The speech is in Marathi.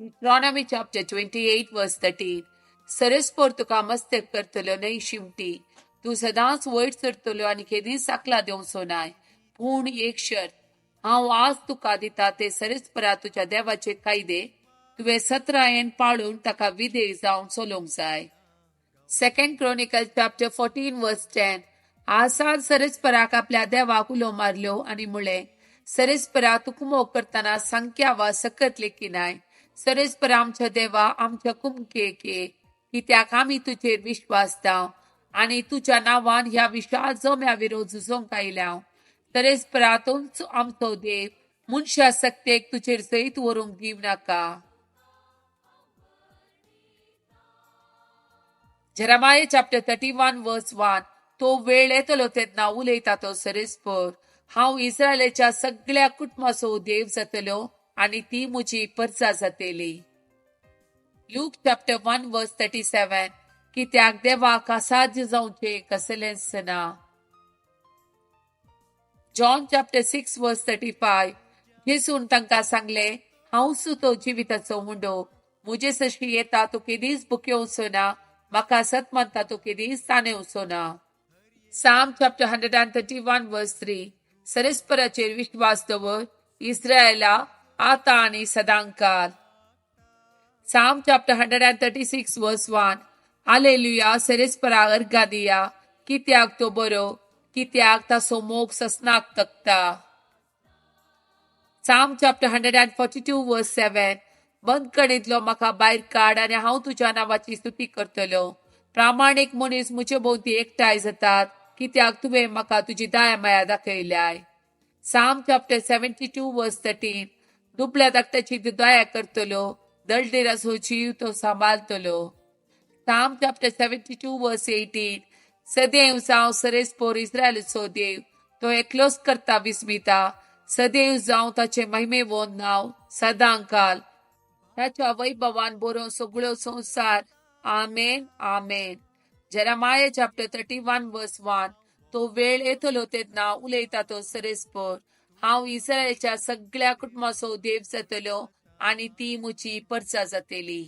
Deuteronomy chapter 28 verse 13. सरसपोर तुका मस्तक करतलो न्हय शिमटी. तू सदांच वयर सरतलो आनी केदीच साकला देवचो नाय. पूण एक शर्त, हांव आज तुका दिता ते सरसपरा तुझ्या देवाचे कायदे तुवें 17 पाळून ताका विधेय जावन चलोवंक जाय. 2 Chronicles chapter 14 verse 10. आसाद सरसपराक आपल्या देवाक उलो मारल्यो आनी म्हळें, सरसपरा तुका मोग करतना संख्या वा सकत लेखी नाय. सरसपरा आमच्या देवा आमच्या कुमकेक ये, कित्याक आमी तुजेर विश्वास दाव आनी तुज्या नांवान ह्या विशाल जोम्या विरोध झुजोवंक आयल्या. सरसपरा तोच आमचो देव, मनशा सक्तेक तुजेर जैत व्हरूंक दिव नाका. Jeremiah chapter 31 verse 1. तो वेळ येतलो तेन्ना उलयता तो सरसपोर, हांव इस्रायेलाच्या सगळ्या कुटुंबाचो देव जातलो आनी ती म्हजी परजा जातली. Luke chapter 1 verse 37. कित्याक देवाक असाध्य जावचे कसलेंच ना. John chapter 6 verse 35. जेसून तांकां सांगले, हांव तो जिविताचो मुंडो. म्हजे सशी येता तो केदीच भुकेवचो ना, म्हाका सत म्हणटा तो केदीच ताणेवचो ना. Psalm chapter 131 verse 3. सरसपराचेर विश्वास दवर, इस्रायेला आता आनी सदांकाल. Psalm chapter 136 verse 1. हालेलुया, सरसपरा अर्घा दिया, कित्याक तो बरो, कित्याक ताचो मोग ससनाक तकता. Psalm chapter 142 verse 7. बंद कणींतलो म्हाका भायर काड आनी हांव तुज्या नांवाची स्तुती करतलो. प्रामाणीक मनीस म्हजे भोवती एकठांय जातात, कित्याक तुवें म्हाका तुजी दया माया दाखयल्याय. Psalm chapter 72 verse 13. दुबळ्या धाकट्याची तूं दया करतलो, दळदेराचो जीव तो सांबाळतलो. Psalm chapter 72 verse 18. सदैव जावं सरसपोर इस्रायेलाचो देव, तो एकलोच करता विस्मिता. सदैव जावं ताचे महिमेवोन नांव सदांकाल. ताच्या वैभवान बरो सगळो संसार. आमेन आमेन. Jeremiah chapter 31 verse 1. तो वेळ येतलो तेन्ना उलयता तो सरसपोर, हांव इस्रायेलाच्या सगळ्या कुटुंबाचो देव जातलो आनी ती म्हजी परजा जातली.